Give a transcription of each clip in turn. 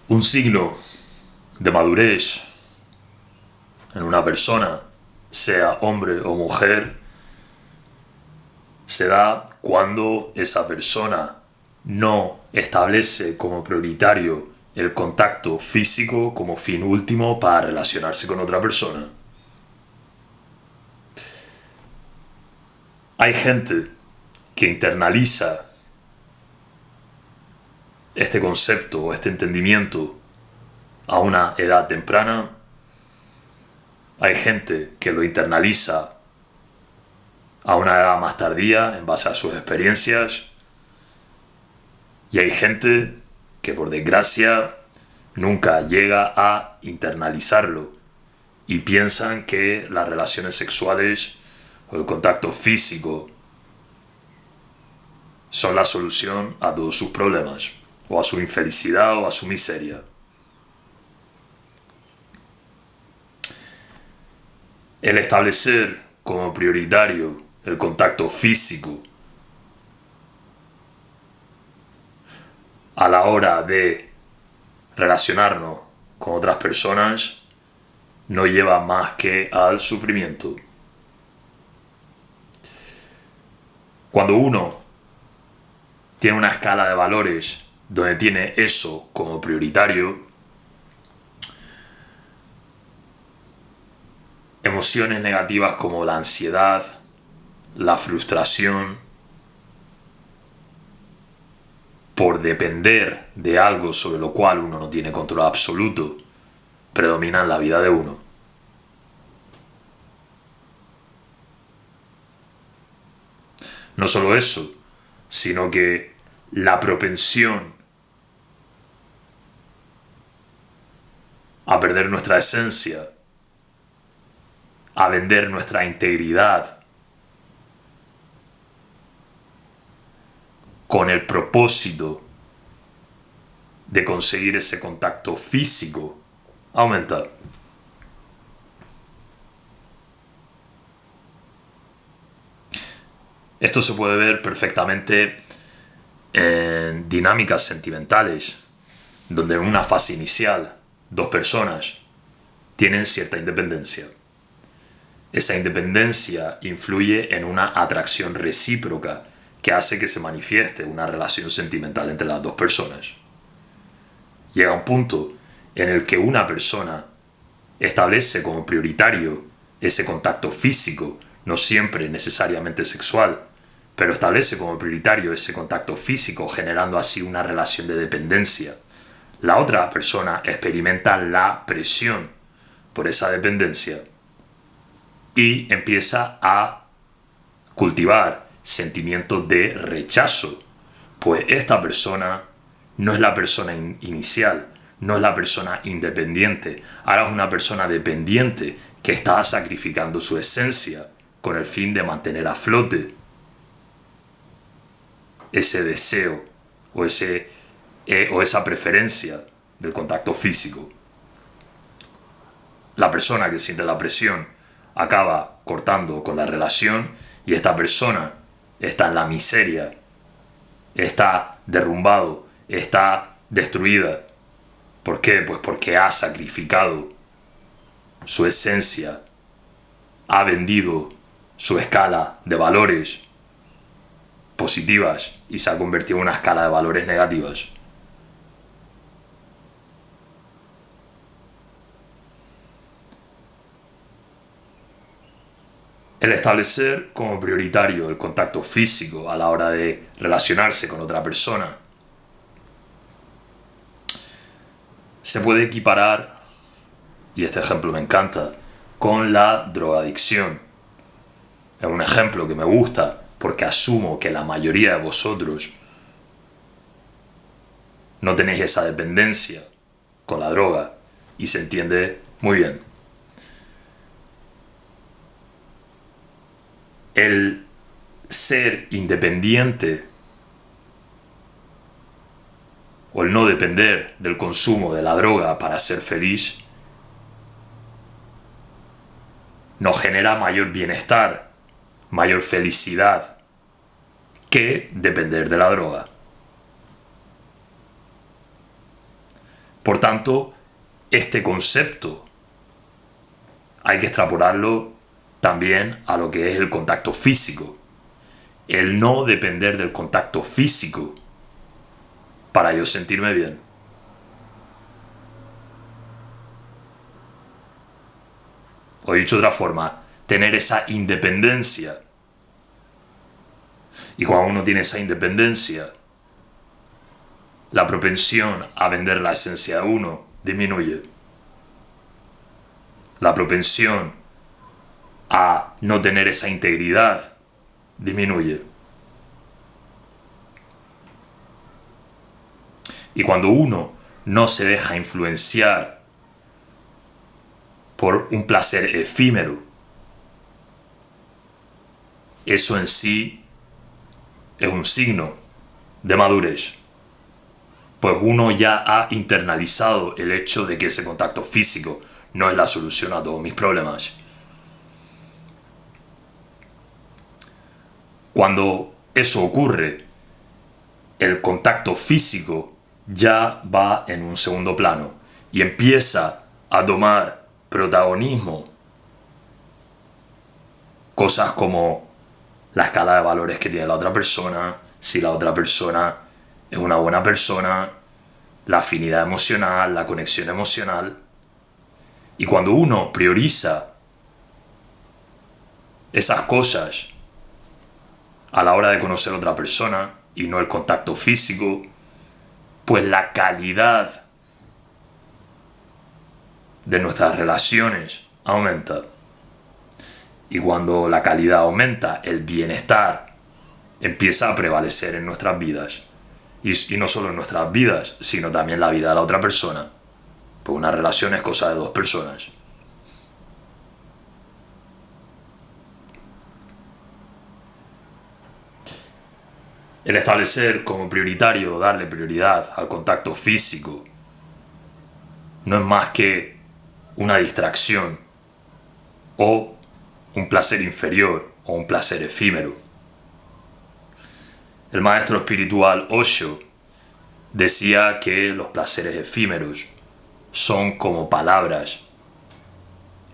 Un signo de madurez en una persona, sea hombre o mujer, se da cuando esa persona no establece como prioritario el contacto físico como fin último para relacionarse con otra persona. Hay gente que internaliza este concepto o este entendimiento a una edad temprana. Hay gente que lo internaliza a una edad más tardía en base a sus experiencias. Y hay gente que por desgracia nunca llega a internalizarlo y piensan que las relaciones sexuales o el contacto físico son la solución a todos sus problemas, o a su infelicidad o a su miseria. El establecer como prioritario el contacto físico a la hora de relacionarnos con otras personas no lleva más que al sufrimiento. Cuando uno tiene una escala de valores donde tiene eso como prioritario, emociones negativas como la ansiedad, la frustración, por depender de algo sobre lo cual uno no tiene control absoluto, predominan la vida de uno. No solo eso, sino que la propensión a perder nuestra esencia, a vender nuestra integridad con el propósito de conseguir ese contacto físico, aumenta. Esto se puede ver perfectamente en dinámicas sentimentales, donde en una fase inicial dos personas tienen cierta independencia. Esa independencia influye en una atracción recíproca que hace que se manifieste una relación sentimental entre las dos personas. Llega un punto en el que una persona establece como prioritario ese contacto físico, no siempre necesariamente sexual, pero establece como prioritario ese contacto físico, generando así una relación de dependencia. La otra persona experimenta la presión por esa dependencia y empieza a cultivar sentimientos de rechazo, pues esta persona no es la persona inicial, no es la persona independiente, ahora es una persona dependiente que está sacrificando su esencia con el fin de mantener a flote ese deseo o esa preferencia del contacto físico. La persona que siente la presión acaba cortando con la relación y esta persona está en la miseria, está derrumbado, está destruida. ¿Por qué? Pues porque ha sacrificado su esencia, ha vendido su escala de valores positivas y se ha convertido en una escala de valores negativas. El establecer como prioritario el contacto físico a la hora de relacionarse con otra persona se puede equiparar, y este ejemplo me encanta, con la drogadicción. Es un ejemplo que me gusta porque asumo que la mayoría de vosotros no tenéis esa dependencia con la droga y se entiende muy bien. El ser independiente o el no depender del consumo de la droga para ser feliz nos genera mayor bienestar, mayor felicidad que depender de la droga. Por tanto, este concepto hay que extrapolarlo también a lo que es el contacto físico. El no depender del contacto físico para yo sentirme bien. O dicho de otra forma, tener esa independencia. Y cuando uno tiene esa independencia, la propensión a vender la esencia de uno disminuye. La propensión a no tener esa integridad disminuye. Y cuando uno no se deja influenciar por un placer efímero, eso en sí es un signo de madurez. Pues uno ya ha internalizado el hecho de que ese contacto físico no es la solución a todos mis problemas. Cuando eso ocurre, el contacto físico ya va en un segundo plano y empieza a tomar protagonismo cosas como la escala de valores que tiene la otra persona, si la otra persona es una buena persona, la afinidad emocional, la conexión emocional. Y cuando uno prioriza esas cosas a la hora de conocer a otra persona y no el contacto físico, pues la calidad de nuestras relaciones aumenta. Y cuando la calidad aumenta, el bienestar empieza a prevalecer en nuestras vidas. Y no solo en nuestras vidas, sino también la vida de la otra persona. Pues una relación es cosa de dos personas. El establecer como prioritario, darle prioridad al contacto físico, no es más que una distracción o un placer inferior o un placer efímero. El maestro espiritual Osho decía que los placeres efímeros son como palabras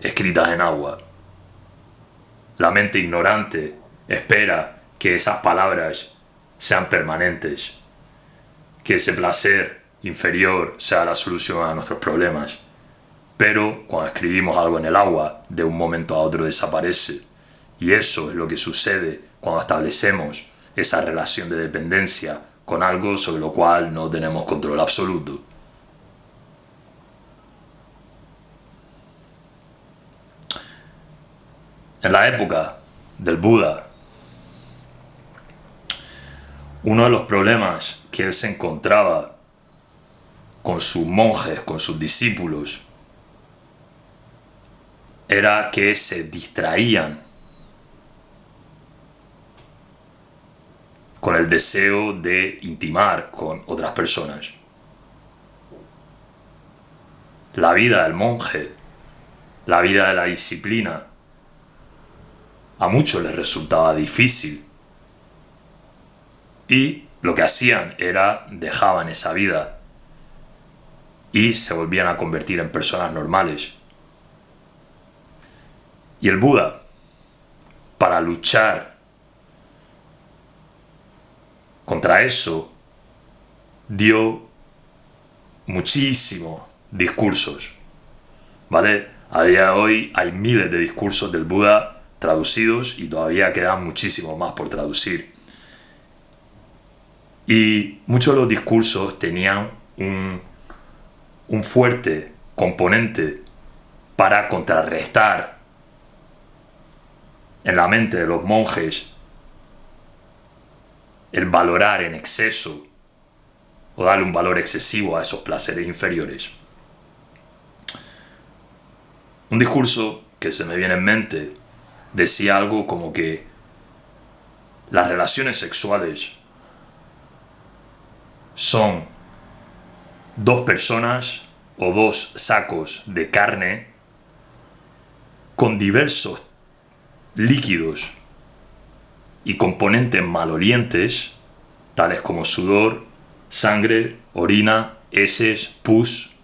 escritas en agua. La mente ignorante espera que esas palabras sean permanentes, que ese placer inferior sea la solución a nuestros problemas. Pero cuando escribimos algo en el agua, de un momento a otro desaparece. Y eso es lo que sucede cuando establecemos esa relación de dependencia con algo sobre lo cual no tenemos control absoluto. En la época del Buda, uno de los problemas que él se encontraba con sus monjes, con sus discípulos, era que se distraían con el deseo de intimar con otras personas. La vida del monje, la vida de la disciplina, a muchos les resultaba difícil. Y lo que hacían era dejaban esa vida y se volvían a convertir en personas normales. Y el Buda, para luchar contra eso, dio muchísimos discursos, ¿vale? A día de hoy hay miles de discursos del Buda traducidos y todavía quedan muchísimos más por traducir. Y muchos de los discursos tenían un fuerte componente para contrarrestar en la mente de los monjes el valorar en exceso o darle un valor excesivo a esos placeres inferiores. Un discurso que se me viene en mente decía algo como que las relaciones sexuales son dos personas o dos sacos de carne con diversos líquidos y componentes malolientes, tales como sudor, sangre, orina, heces, pus,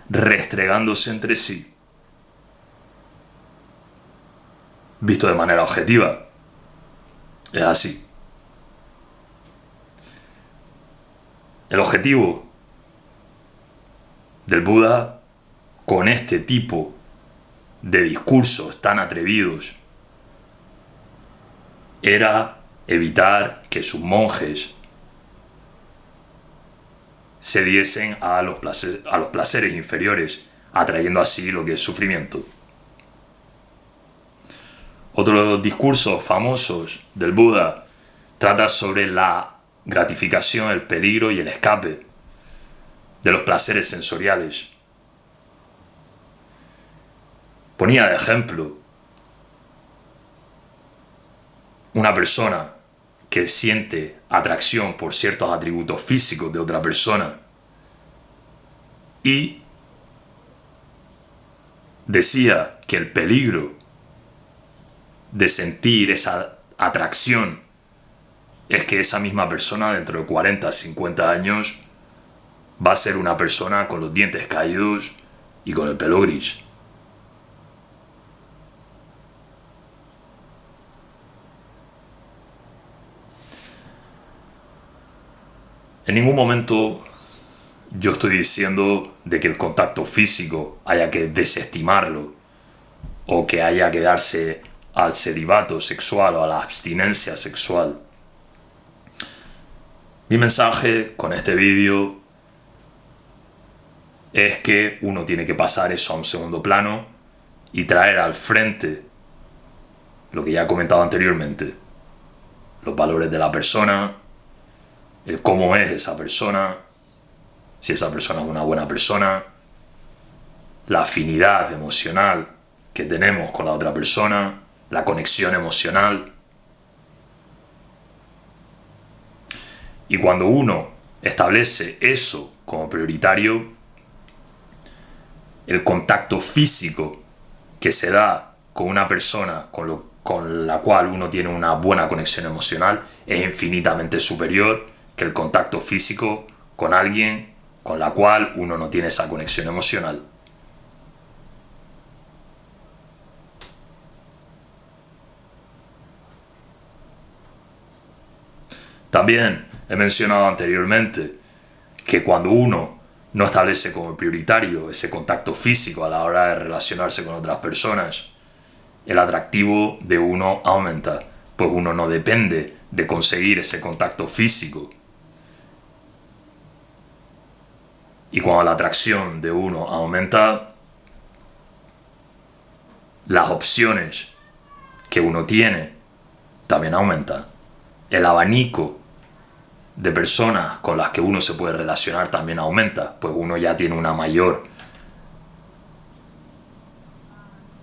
restregándose entre sí. Visto de manera objetiva, es así. El objetivo del Buda con este tipo de discursos tan atrevidos era evitar que sus monjes se diesen a los placeres inferiores, atrayendo así lo que es sufrimiento. Otro de los discursos famosos del Buda trata sobre la gratificación, el peligro y el escape de los placeres sensoriales. Ponía de ejemplo una persona que siente atracción por ciertos atributos físicos de otra persona y decía que el peligro de sentir esa atracción es que esa misma persona dentro de 40, 50 años va a ser una persona con los dientes caídos y con el pelo gris. En ningún momento yo estoy diciendo de que el contacto físico haya que desestimarlo o que haya que darse al celibato sexual o a la abstinencia sexual. Mi mensaje con este vídeo es que uno tiene que pasar eso a un segundo plano y traer al frente lo que ya he comentado anteriormente: los valores de la persona, el cómo es esa persona, si esa persona es una buena persona, la afinidad emocional que tenemos con la otra persona, la conexión emocional. Y cuando uno establece eso como prioritario, el contacto físico que se da con una persona con la cual uno tiene una buena conexión emocional es infinitamente superior que el contacto físico con alguien con la cual uno no tiene esa conexión emocional. También he mencionado anteriormente que cuando uno no establece como prioritario ese contacto físico a la hora de relacionarse con otras personas, el atractivo de uno aumenta, pues uno no depende de conseguir ese contacto físico. Y cuando la atracción de uno aumenta, las opciones que uno tiene también aumentan. El abanico de personas con las que uno se puede relacionar también aumenta, pues uno ya tiene una mayor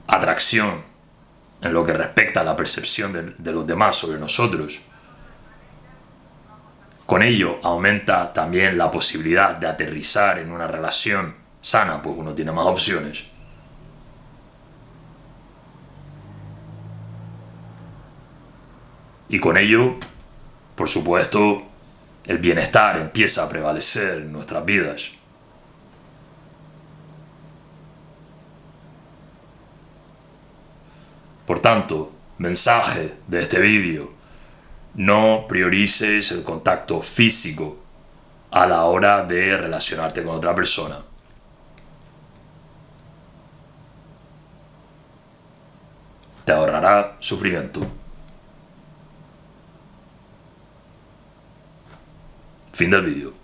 atracción en lo que respecta a la percepción de los demás sobre nosotros. Con ello aumenta también la posibilidad de aterrizar en una relación sana, pues uno tiene más opciones. Y con ello, por supuesto, el bienestar empieza a prevalecer en nuestras vidas. Por tanto, mensaje de este vídeo: no priorices el contacto físico a la hora de relacionarte con otra persona. Te ahorrará sufrimiento. Fin del vídeo.